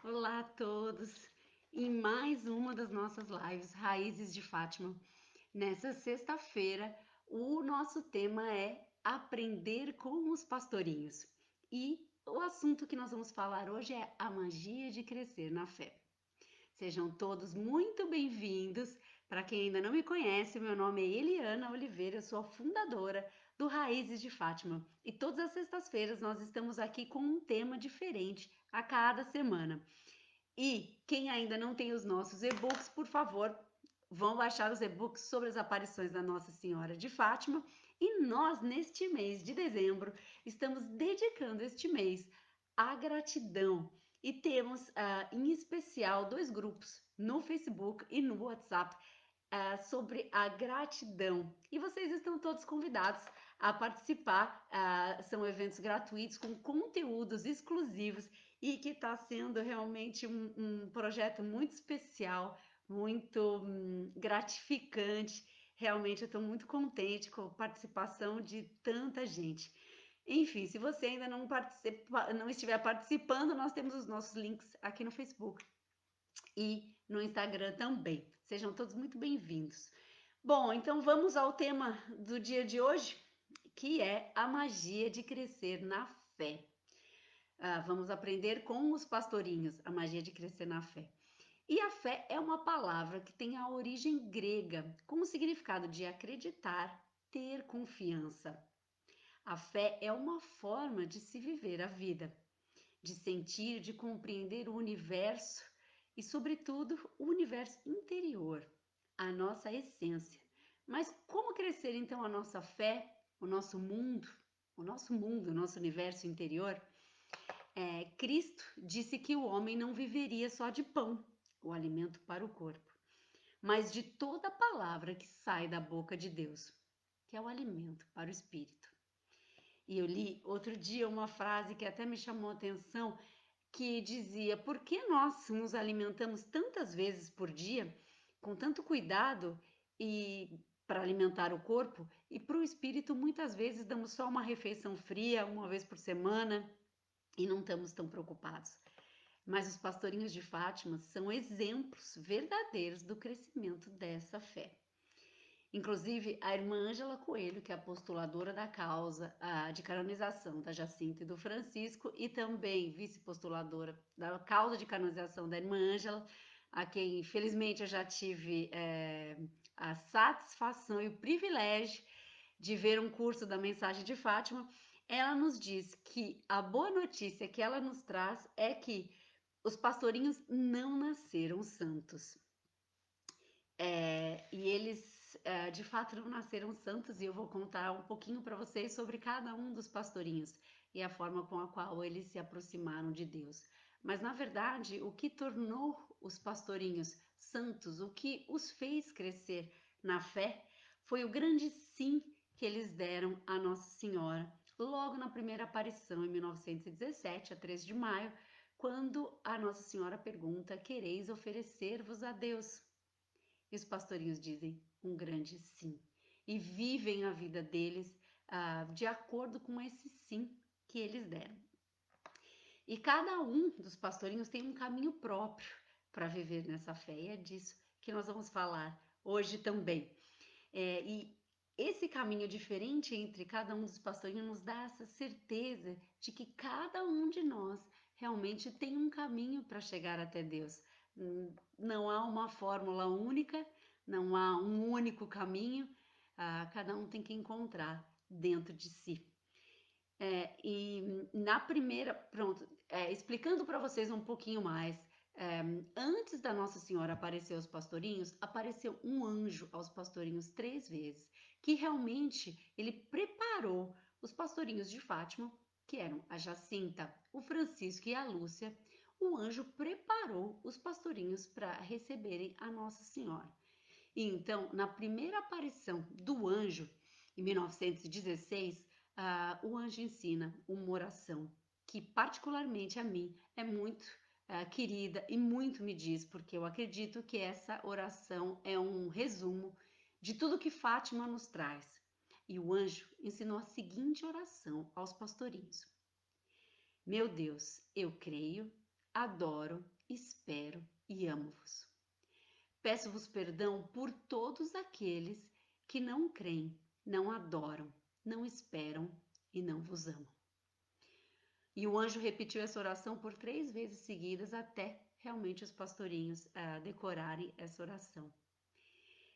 Olá a todos! Em mais uma das nossas lives Raízes de Fátima. Nessa sexta-feira, o nosso tema é Aprender com os Pastorinhos. E o assunto que nós vamos falar hoje é a magia de crescer na fé. Sejam todos muito bem-vindos. Para quem ainda não me conhece, meu nome é Eliana Oliveira, eu sou a fundadora do Raízes de Fátima. E todas as sextas-feiras nós estamos aqui com um tema diferente a cada semana. E quem ainda não tem os nossos e-books, por favor, vão baixar os e-books sobre as aparições da Nossa Senhora de Fátima. E nós, neste mês de dezembro, estamos dedicando este mês à gratidão. E temos, em especial, dois grupos no Facebook e no WhatsApp sobre a gratidão. E vocês estão todos convidados a participar. São eventos gratuitos com conteúdos exclusivos e que está sendo realmente um projeto muito especial, muito gratificante. Realmente eu estou muito contente com a participação de tanta gente. Enfim, se você ainda não estiver participando, nós temos os nossos links aqui no Facebook e no Instagram também. Sejam todos muito bem-vindos. Bom, então vamos ao tema do dia de hoje, que é a magia de crescer na fé. Vamos aprender com os pastorinhos a magia de crescer na fé. E a fé é uma palavra que tem a origem grega, com o significado de acreditar, ter confiança. A fé é uma forma de se viver a vida, de sentir, de compreender o universo e, sobretudo, o universo interior, a nossa essência. Mas como crescer então a nossa fé, o nosso mundo, o nosso universo interior? Cristo disse que o homem não viveria só de pão, o alimento para o corpo, mas de toda palavra que sai da boca de Deus, que é o alimento para o espírito. E eu li outro dia uma frase que até me chamou a atenção, que dizia: por que nós nos alimentamos tantas vezes por dia, com tanto cuidado e para alimentar o corpo, e para o espírito muitas vezes damos só uma refeição fria, uma vez por semana, e não estamos tão preocupados? Mas os pastorinhos de Fátima são exemplos verdadeiros do crescimento dessa fé. Inclusive, a irmã Ângela Coelho, que é a postuladora da causa de canonização da Jacinta e do Francisco, e também vice-postuladora da causa de canonização da irmã Ângela, a quem, infelizmente, eu já tive a satisfação e o privilégio de ver um curso da Mensagem de Fátima. Ela nos diz que a boa notícia que ela nos traz é que os pastorinhos não nasceram santos. E eles, de fato, não nasceram santos, e eu vou contar um pouquinho para vocês sobre cada um dos pastorinhos e a forma com a qual eles se aproximaram de Deus. Mas, na verdade, o que tornou os pastorinhos santos, o que os fez crescer na fé, foi o grande sim que eles deram à Nossa Senhora, logo na primeira aparição, em 1917, a 13 de maio, quando a Nossa Senhora pergunta: quereis oferecer-vos a Deus? E os pastorinhos dizem um grande sim. E vivem a vida deles de acordo com esse sim que eles deram. E cada um dos pastorinhos tem um caminho próprio para viver nessa fé. E é disso que nós vamos falar hoje também. E esse caminho diferente entre cada um dos pastorinhos nos dá essa certeza de que cada um de nós realmente tem um caminho para chegar até Deus. Não há uma fórmula única, não há um único caminho, cada um tem que encontrar dentro de si. E na primeira, pronto, explicando para vocês um pouquinho mais, antes da Nossa Senhora aparecer aos pastorinhos, apareceu um anjo aos pastorinhos 3 vezes, que realmente ele preparou os pastorinhos de Fátima, que eram a Jacinta, o Francisco e a Lúcia. O anjo preparou os pastorinhos para receberem a Nossa Senhora. E então, na primeira aparição do anjo, em 1916, o anjo ensina uma oração que, particularmente a mim, é muito querida e muito me diz, porque eu acredito que essa oração é um resumo de tudo que Fátima nos traz. E o anjo ensinou a seguinte oração aos pastorinhos: meu Deus, eu creio, adoro espero e amo-vos. Peço-vos perdão por todos aqueles que não creem, não adoram, não esperam e não vos amam. E o anjo repetiu essa oração por 3 vezes seguidas até realmente os pastorinhos decorarem essa oração.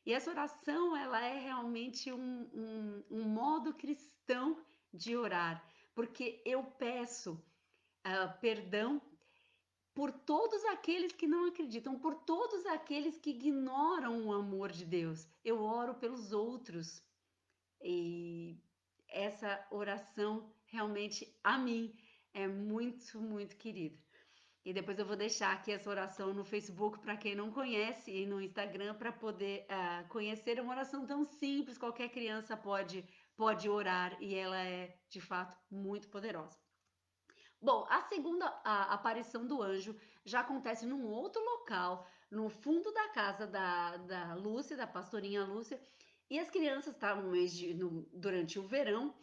E essa oração, ela é realmente um modo cristão de orar, porque eu peço perdão por todos aqueles que não acreditam, por todos aqueles que ignoram o amor de Deus. Eu oro pelos outros. E essa oração realmente a mim é muito, muito querida. E depois eu vou deixar aqui essa oração no Facebook para quem não conhece e no Instagram para poder conhecer uma oração tão simples, qualquer criança pode orar e ela é de fato muito poderosa. Bom, a segunda aparição do anjo já acontece num outro local, no fundo da casa da Lúcia, da pastorinha Lúcia, e as crianças estavam durante o verão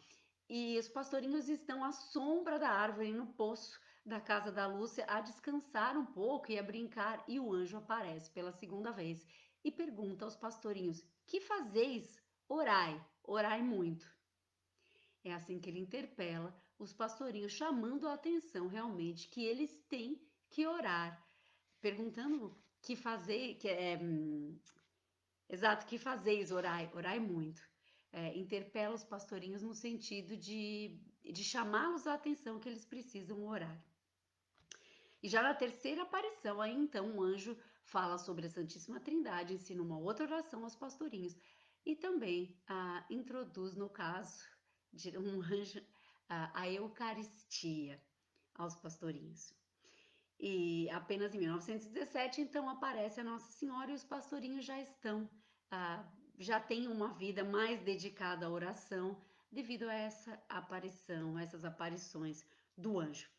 e os pastorinhos estão à sombra da árvore no poço da casa da Lúcia a descansar um pouco e a brincar, e o anjo aparece pela segunda vez e pergunta aos pastorinhos: "Que fazeis? Orai, orai muito." É assim que ele interpela os pastorinhos, chamando a atenção realmente que eles têm que orar, perguntando que fazer, exato, que fazeis, orai, orai muito. Interpela os pastorinhos no sentido de chamá-los a atenção que eles precisam orar. E já na terceira aparição, aí então um anjo fala sobre a Santíssima Trindade, ensina uma outra oração aos pastorinhos e também introduz, no caso de um anjo, a Eucaristia aos pastorinhos. E apenas em 1917, então, aparece a Nossa Senhora e os pastorinhos já têm uma vida mais dedicada à oração devido a essa aparição, essas aparições do anjo.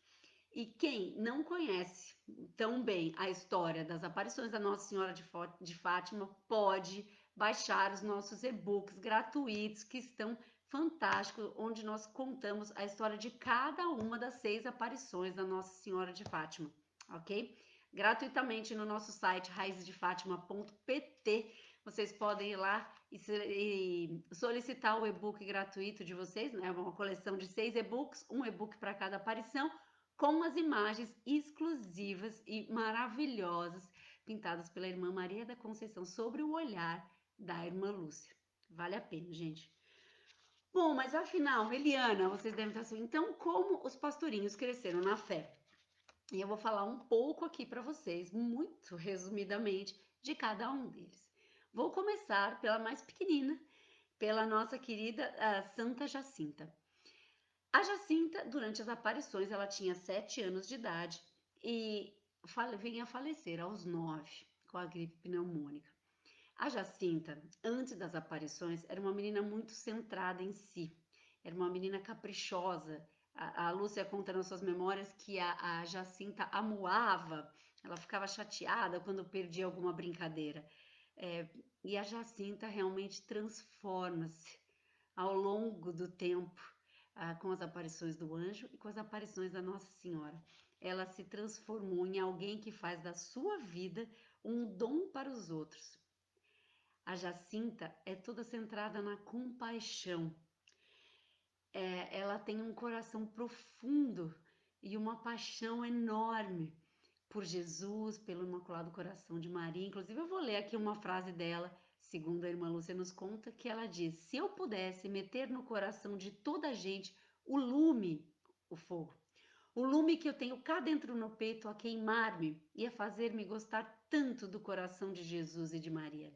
E quem não conhece tão bem a história das aparições da Nossa Senhora de Fátima pode baixar os nossos e-books gratuitos que estão fantásticos, onde nós contamos a história de cada uma das 6 aparições da Nossa Senhora de Fátima, ok? Gratuitamente no nosso site raizesdefatima.pt. Vocês podem ir lá e solicitar o e-book gratuito de vocês, né? Uma coleção de 6 e-books, um e-book para cada aparição, com as imagens exclusivas e maravilhosas pintadas pela irmã Maria da Conceição sobre o olhar da irmã Lúcia. Vale a pena, gente. Bom, mas afinal, Eliana, vocês devem estar assim, então como os pastorinhos cresceram na fé? E eu vou falar um pouco aqui para vocês, muito resumidamente, de cada um deles. Vou começar pela mais pequenina, pela nossa querida Santa Jacinta. A Jacinta, durante as aparições, ela tinha 7 anos de idade e vinha a falecer aos 9 com a gripe pneumônica. A Jacinta, antes das aparições, era uma menina muito centrada em si, era uma menina caprichosa. A Lúcia conta nas suas memórias que a Jacinta amuava, ela ficava chateada quando perdia alguma brincadeira. E a Jacinta realmente transforma-se ao longo do tempo com as aparições do anjo e com as aparições da Nossa Senhora. Ela se transformou em alguém que faz da sua vida um dom para os outros. A Jacinta é toda centrada na compaixão. Ela tem um coração profundo e uma paixão enorme por Jesus, pelo Imaculado Coração de Maria. Inclusive, eu vou ler aqui uma frase dela, segundo a irmã Lúcia nos conta, que ela diz: "Se eu pudesse meter no coração de toda a gente o lume, o fogo, o lume que eu tenho cá dentro no peito a queimar-me e a fazer-me gostar tanto do coração de Jesus e de Maria."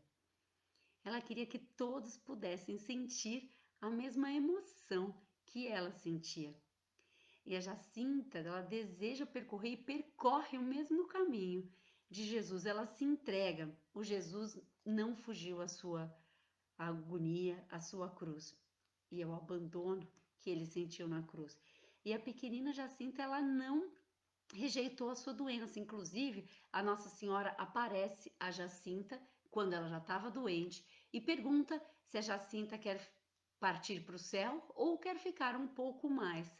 Ela queria que todos pudessem sentir a mesma emoção que ela sentia. E a Jacinta, ela deseja percorrer e percorre o mesmo caminho de Jesus. Ela se entrega. O Jesus não fugiu à sua agonia, à sua cruz e ao abandono que ele sentiu na cruz. E a pequenina Jacinta, ela não rejeitou a sua doença. Inclusive, a Nossa Senhora aparece a Jacinta quando ela já estava doente e pergunta se a Jacinta quer partir para o céu ou quer ficar um pouco mais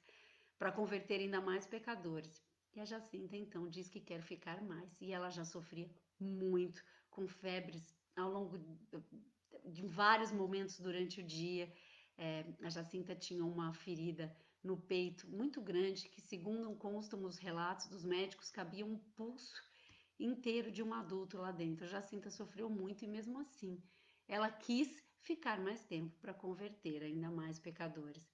para converter ainda mais pecadores. E a Jacinta então diz que quer ficar mais. E ela já sofria muito com febres ao longo de vários momentos durante o dia. A Jacinta tinha uma ferida no peito muito grande que, segundo constam os relatos dos médicos, cabia um pulso inteiro de um adulto lá dentro. A Jacinta sofreu muito e mesmo assim ela quis ficar mais tempo para converter ainda mais pecadores.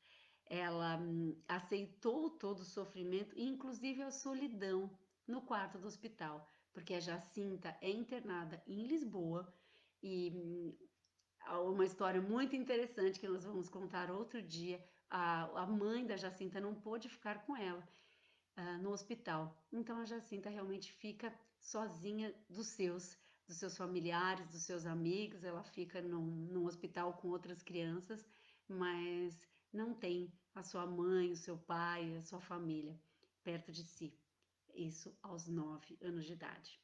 Ela aceitou todo o sofrimento, inclusive a solidão, no quarto do hospital, porque a Jacinta é internada em Lisboa e há uma história muito interessante que nós vamos contar outro dia. A mãe da Jacinta não pôde ficar com ela no hospital. Então a Jacinta realmente fica sozinha dos seus familiares, dos seus amigos. Ela fica num hospital com outras crianças, mas não tem a sua mãe, o seu pai, a sua família perto de si. Isso aos 9 anos de idade.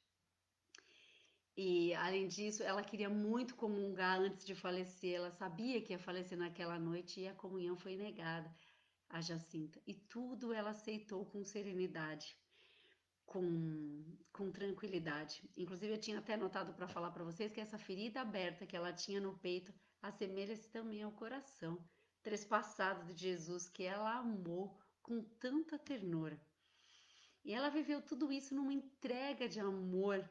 E além disso, ela queria muito comungar antes de falecer. Ela sabia que ia falecer naquela noite e a comunhão foi negada a Jacinta. E tudo ela aceitou com serenidade, com tranquilidade. Inclusive, eu tinha até anotado para falar para vocês que essa ferida aberta que ela tinha no peito assemelha-se também ao coração trespassado de Jesus, que ela amou com tanta ternura. E ela viveu tudo isso numa entrega de amor,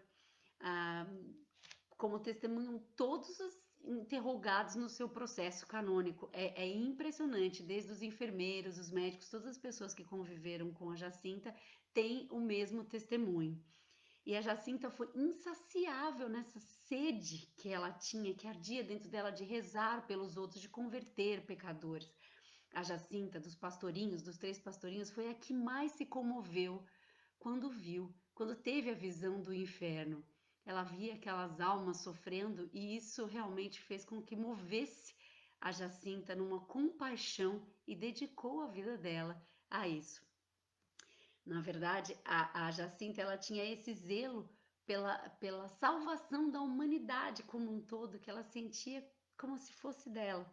ah, como testemunham todos os interrogados no seu processo canônico. É impressionante, desde os enfermeiros, os médicos, todas as pessoas que conviveram com a Jacinta têm o mesmo testemunho. E a Jacinta foi insaciável nessa sede que ela tinha, que ardia dentro dela de rezar pelos outros, de converter pecadores. A Jacinta, dos pastorinhos, dos 3 pastorinhos, foi a que mais se comoveu quando teve a visão do inferno. Ela via aquelas almas sofrendo e isso realmente fez com que movesse a Jacinta numa compaixão e dedicou a vida dela a isso. Na verdade, a Jacinta ela tinha esse zelo pela salvação da humanidade como um todo, que ela sentia como se fosse dela.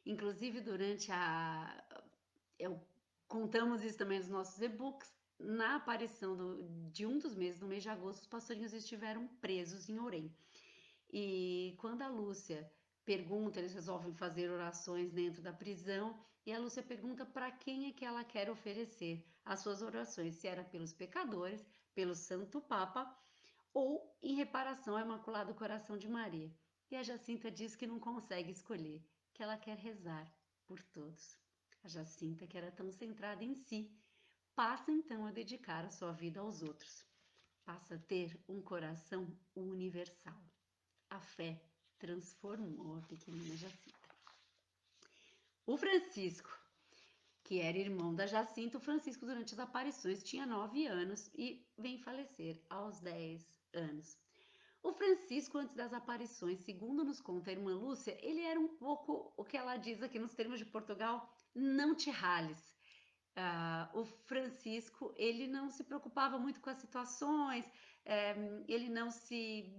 Inclusive, eu, contamos isso também nos nossos e-books, na aparição de um dos meses, no mês de agosto, os pastorinhos estiveram presos em Orem. E quando a Lúcia pergunta, eles resolvem fazer orações dentro da prisão, e a Lúcia pergunta para quem é que ela quer oferecer as suas orações, se era pelos pecadores, pelo Santo Papa ou em reparação ao Imaculado Coração de Maria. E a Jacinta diz que não consegue escolher, que ela quer rezar por todos. A Jacinta, que era tão centrada em si, passa então a dedicar a sua vida aos outros. Passa a ter um coração universal. A fé transformou a pequenina Jacinta. O Francisco, que era irmão da Jacinta, o Francisco durante as aparições tinha 9 anos e vem falecer aos 10 anos. O Francisco, antes das aparições, segundo nos conta a irmã Lúcia, ele era um pouco o que ela diz aqui nos termos de Portugal, não te rales. O Francisco, ele não se preocupava muito com as situações, ele não se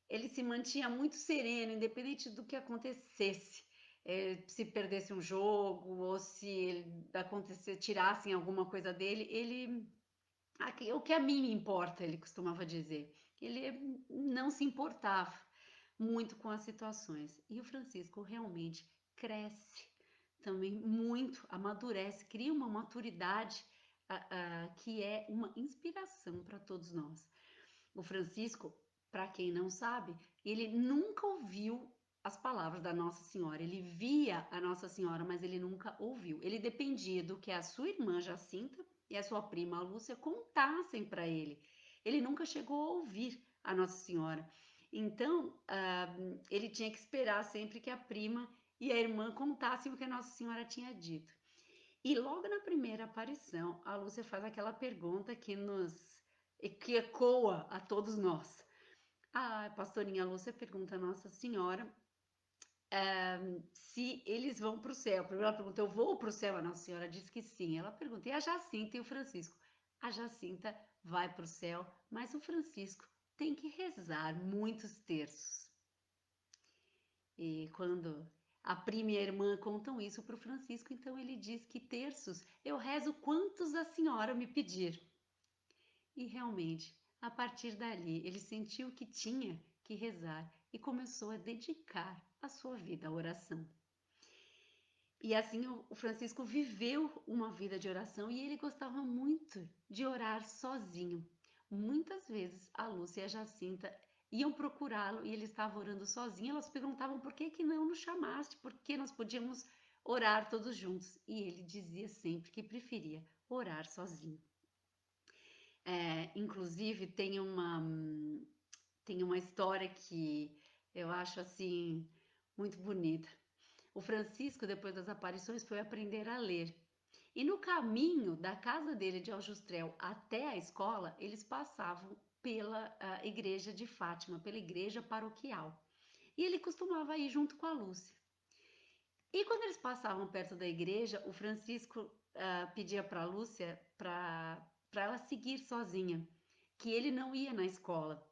ele se mantinha muito sereno, independente do que acontecesse. Se perdesse um jogo ou se tirassem alguma coisa dele, o que a mim me importa, ele costumava dizer. Ele não se importava muito com as situações. E o Francisco realmente cresce também muito, amadurece, cria uma maturidade que é uma inspiração para todos nós. O Francisco, para quem não sabe, ele nunca ouviu as palavras da Nossa Senhora. Ele via a Nossa Senhora, mas ele nunca ouviu. Ele dependia do que a sua irmã Jacinta e a sua prima Lúcia contassem para ele. Ele nunca chegou a ouvir a Nossa Senhora. Então, ele tinha que esperar sempre que a prima e a irmã contassem o que a Nossa Senhora tinha dito. E logo na primeira aparição, a Lúcia faz aquela pergunta que ecoa a todos nós. A pastorinha Lúcia pergunta a Nossa Senhora se eles vão para o céu. Primeiro ela pergunta, eu vou para o céu? A Nossa Senhora diz que sim. Ela pergunta, e a Jacinta e o Francisco? A Jacinta vai para o céu, mas o Francisco tem que rezar muitos terços. E quando A prima e a irmã contam isso para o Francisco, então ele diz que terços eu rezo quantos a senhora me pedir. E realmente, a partir dali, ele sentiu que tinha que rezar e começou a dedicar a sua vida à oração. E assim o Francisco viveu uma vida de oração e ele gostava muito de orar sozinho. Muitas vezes a Lúcia e a Jacinta iam procurá-lo e ele estava orando sozinho. Elas perguntavam por que não nos chamaste, por que nós podíamos orar todos juntos. E ele dizia sempre que preferia orar sozinho. Inclusive, tem uma história que eu acho assim muito bonita. O Francisco, depois das aparições, foi aprender a ler. E no caminho da casa dele de Aljustrel até a escola, eles passavam pela igreja de Fátima, pela igreja paroquial. E ele costumava ir junto com a Lúcia. E quando eles passavam perto da igreja, o Francisco pedia para a Lúcia para ela seguir sozinha, que ele não ia na escola.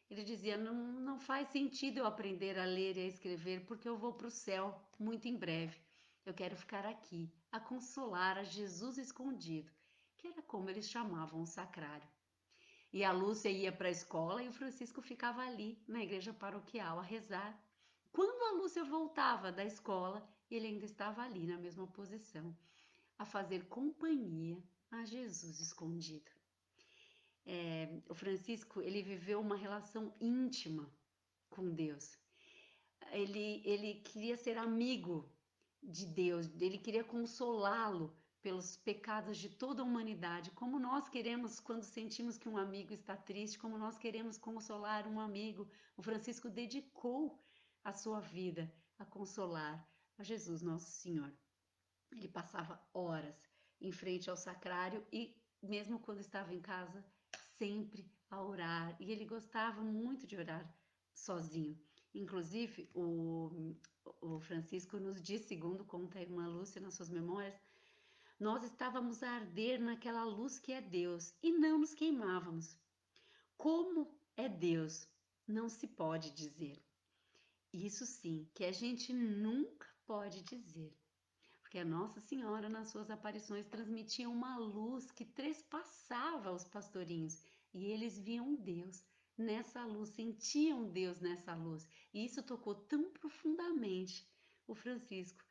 Ele dizia: não faz sentido eu aprender a ler e a escrever, porque eu vou para o céu muito em breve. Eu quero ficar aqui, a consolar a Jesus escondido, que era como eles chamavam o sacrário. E a Lúcia ia para a escola e o Francisco ficava ali, na igreja paroquial, a rezar. Quando a Lúcia voltava da escola, ele ainda estava ali, na mesma posição, a fazer companhia a Jesus escondido. O Francisco, ele viveu uma relação íntima com Deus. Ele queria ser amigo de Deus, ele queria consolá-lo pelos pecados de toda a humanidade, como nós queremos quando sentimos que um amigo está triste, como nós queremos consolar um amigo. O Francisco dedicou a sua vida a consolar a Jesus Nosso Senhor. Ele passava horas em frente ao sacrário e, mesmo quando estava em casa, sempre a orar. E ele gostava muito de orar sozinho. Inclusive, o Francisco nos diz, segundo conta a irmã Lúcia nas suas memórias, nós estávamos a arder naquela luz que é Deus e não nos queimávamos. Como é Deus? Não se pode dizer. Isso sim, que a gente nunca pode dizer. Porque a Nossa Senhora, nas suas aparições, transmitia uma luz que trespassava os pastorinhos e eles viam Deus nessa luz, sentiam Deus nessa luz. E isso tocou tão profundamente o Francisco,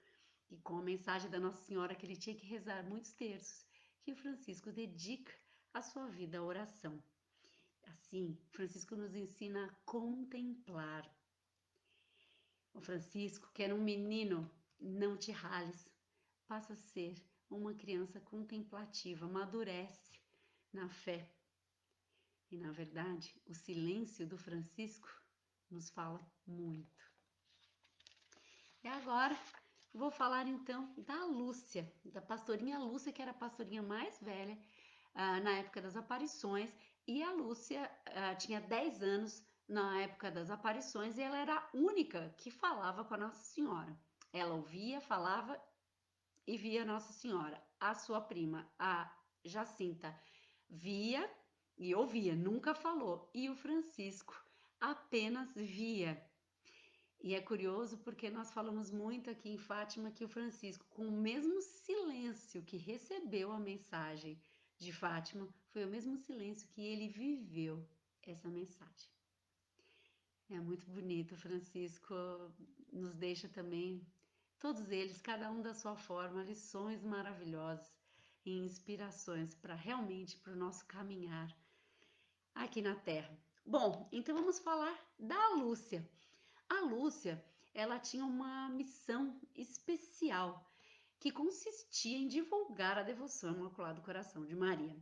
e com a mensagem da Nossa Senhora que ele tinha que rezar muitos terços, que o Francisco dedica a sua vida à oração. Assim, Francisco nos ensina a contemplar. O Francisco, que era um menino, não te rales, passa a ser uma criança contemplativa, amadurece na fé. E na verdade, o silêncio do Francisco nos fala muito. E agora vou falar então da Lúcia, da pastorinha Lúcia, que era a pastorinha mais velha na época das aparições, e a Lúcia tinha 10 anos na época das aparições e ela era a única que falava com a Nossa Senhora. Ela ouvia, falava e via Nossa Senhora. A sua prima, a Jacinta, via e ouvia, nunca falou. E o Francisco apenas via. E é curioso porque nós falamos muito aqui em Fátima que o Francisco, com o mesmo silêncio que recebeu a mensagem de Fátima, foi o mesmo silêncio que ele viveu essa mensagem. É muito bonito, o Francisco nos deixa também, todos eles, cada um da sua forma, lições maravilhosas e inspirações para realmente para o nosso caminhar aqui na Terra. Bom, então vamos falar da Lúcia. A Lúcia, ela tinha uma missão especial que consistia em divulgar a devoção ao Imaculado Coração de Maria.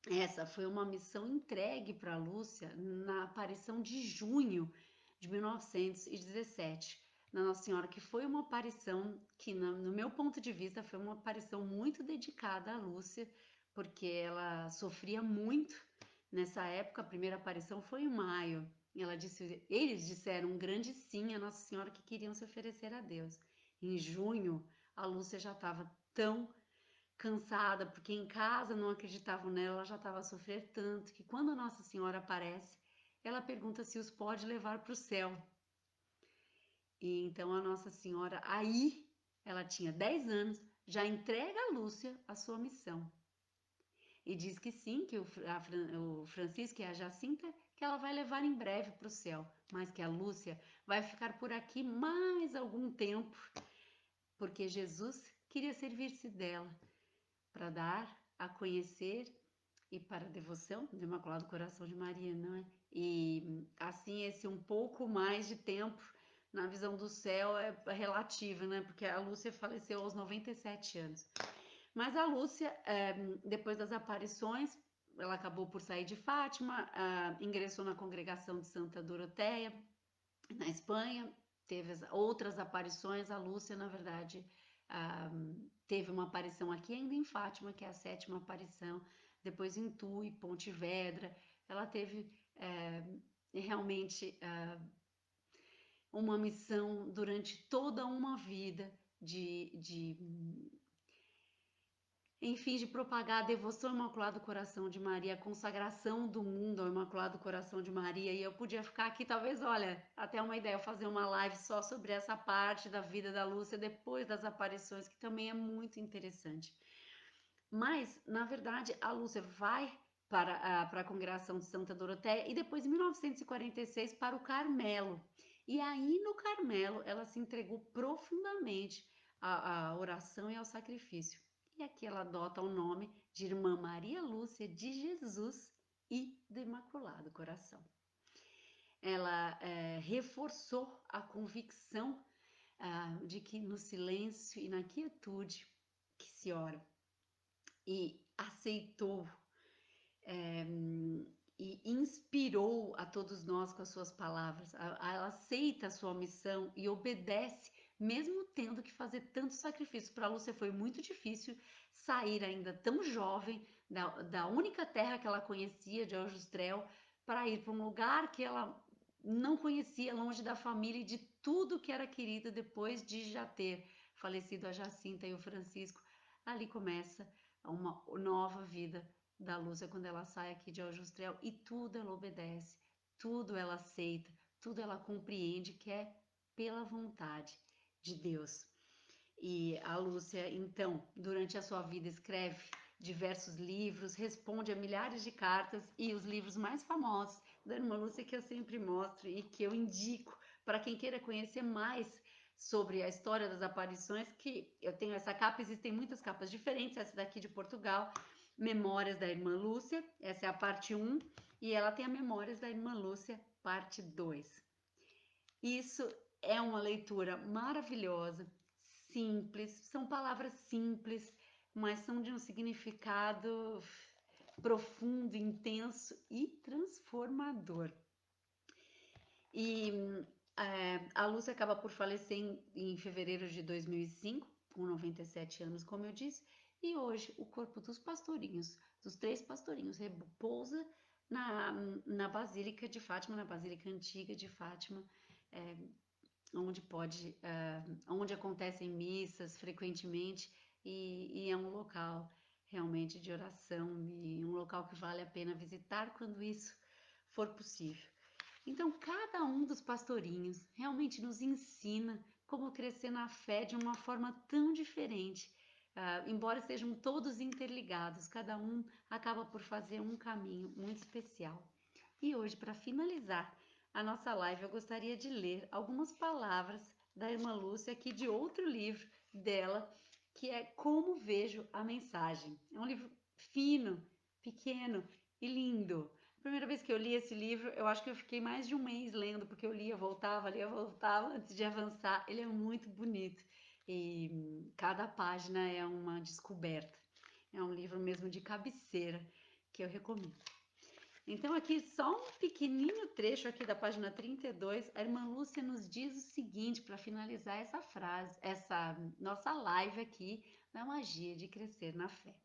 Essa foi uma missão entregue para a Lúcia na aparição de junho de 1917, na Nossa Senhora, que foi uma aparição que, no meu ponto de vista, foi uma aparição muito dedicada à Lúcia, porque ela sofria muito nessa época. A primeira aparição foi em maio. Eles disseram um grande sim à Nossa Senhora que queriam se oferecer a Deus. Em junho, a Lúcia já estava tão cansada, porque em casa não acreditavam nela, ela já estava a sofrer tanto, que quando Nossa Senhora aparece, ela pergunta se os pode levar para o céu. E então a Nossa Senhora, aí, ela tinha 10 anos, já entrega a Lúcia a sua missão. E diz que sim, que o Francisco e a Jacinta, que ela vai levar em breve para o céu, mas que a Lúcia vai ficar por aqui mais algum tempo, porque Jesus queria servir-se dela para dar a conhecer e para a devoção do Imaculado Coração de Maria, não é? E assim, esse um pouco mais de tempo na visão do céu é relativo, né? Porque a Lúcia faleceu aos 97 anos. Mas a Lúcia, depois das aparições, ela acabou por sair de Fátima, ingressou na congregação de Santa Doroteia, na Espanha, teve outras aparições. A Lúcia, na verdade, teve uma aparição aqui ainda em Fátima, que é a 7ª aparição, depois em Tui, Pontevedra. Ela teve realmente uma missão durante toda uma vida de enfim, de propagar a devoção ao Imaculado Coração de Maria, a consagração do mundo ao Imaculado Coração de Maria. E eu podia ficar aqui, talvez, olha, até uma ideia, eu fazer uma live só sobre essa parte da vida da Lúcia depois das aparições, que também é muito interessante. Mas, na verdade, a Lúcia vai para a congregação de Santa Doroteia e depois, em 1946, para o Carmelo. E aí, no Carmelo, ela se entregou profundamente à oração e ao sacrifício. E aqui ela adota o nome de Irmã Maria Lúcia de Jesus e do Imaculado Coração. Ela reforçou a convicção de que no silêncio e na quietude que se ora, e aceitou e inspirou a todos nós com as suas palavras. Ela aceita a sua missão e obedece, mesmo tendo que fazer tanto sacrifício. Para a Lúcia foi muito difícil sair ainda tão jovem da única terra que ela conhecia, de Aljustrel, para ir para um lugar que ela não conhecia, longe da família e de tudo que era querido, depois de já ter falecido a Jacinta e o Francisco. Ali começa uma nova vida da Lúcia quando ela sai aqui de Aljustrel, e tudo ela obedece, tudo ela aceita, tudo ela compreende que é pela vontade de Deus. E a Lúcia, então, durante a sua vida, escreve diversos livros, responde a milhares de cartas, e os livros mais famosos da Irmã Lúcia, que eu sempre mostro e que eu indico para quem queira conhecer mais sobre a história das aparições, que eu tenho essa capa, existem muitas capas diferentes, essa daqui de Portugal, Memórias da Irmã Lúcia, essa é a parte 1, e ela tem a Memórias da Irmã Lúcia, parte 2. Isso é uma leitura maravilhosa, simples, são palavras simples, mas são de um significado profundo, intenso e transformador. E a Lúcia acaba por falecer em fevereiro de 2005, com 97 anos, como eu disse, e hoje o corpo dos pastorinhos, dos 3 pastorinhos, repousa na Basílica de Fátima, na Basílica Antiga de Fátima, onde acontecem missas frequentemente, e é um local realmente de oração, e um local que vale a pena visitar quando isso for possível. Então, cada um dos pastorinhos realmente nos ensina como crescer na fé de uma forma tão diferente. Embora sejam todos interligados, cada um acaba por fazer um caminho muito especial. E hoje, para finalizar a nossa live, eu gostaria de ler algumas palavras da irmã Lúcia aqui de outro livro dela, que é Como Vejo a Mensagem. É um livro fino, pequeno e lindo. Primeira vez que eu li esse livro, eu acho que eu fiquei mais de um mês lendo, porque eu lia, voltava antes de avançar. Ele é muito bonito e cada página é uma descoberta. É um livro mesmo de cabeceira que eu recomendo. Então aqui só um pequenininho trecho aqui da página 32, a irmã Lúcia nos diz o seguinte para finalizar essa frase, essa nossa live aqui da magia de crescer na fé.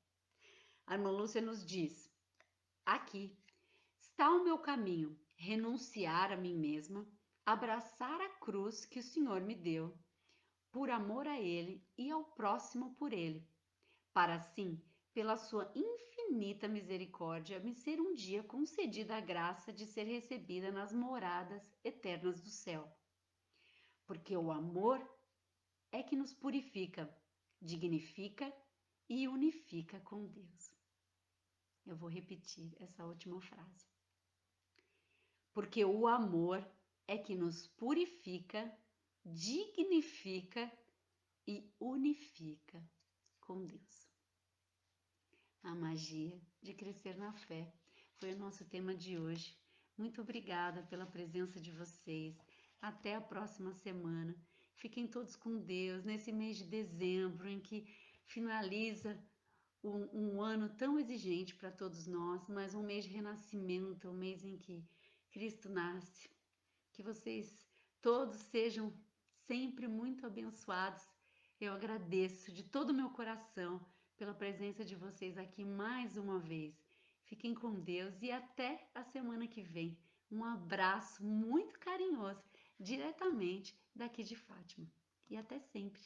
A irmã Lúcia nos diz: aqui está o meu caminho, renunciar a mim mesma, abraçar a cruz que o Senhor me deu, por amor a Ele e ao próximo por Ele, para assim, pela sua infinita misericórdia, me ser um dia concedida a graça de ser recebida nas moradas eternas do céu. porque o amor é que nos purifica, dignifica e unifica com Deus. Eu vou repetir essa última frase. Porque o amor é que nos purifica, dignifica e unifica com Deus. A magia de crescer na fé foi o nosso tema de hoje. Muito obrigada pela presença de vocês. Até a próxima semana. Fiquem todos com Deus nesse mês de dezembro, em que finaliza um ano tão exigente para todos nós, mas um mês de renascimento, um mês em que Cristo nasce. Que vocês todos sejam sempre muito abençoados. Eu agradeço de todo o meu coração pela presença de vocês aqui mais uma vez. Fiquem com Deus e até a semana que vem. Um abraço muito carinhoso, diretamente daqui de Fátima. E até sempre.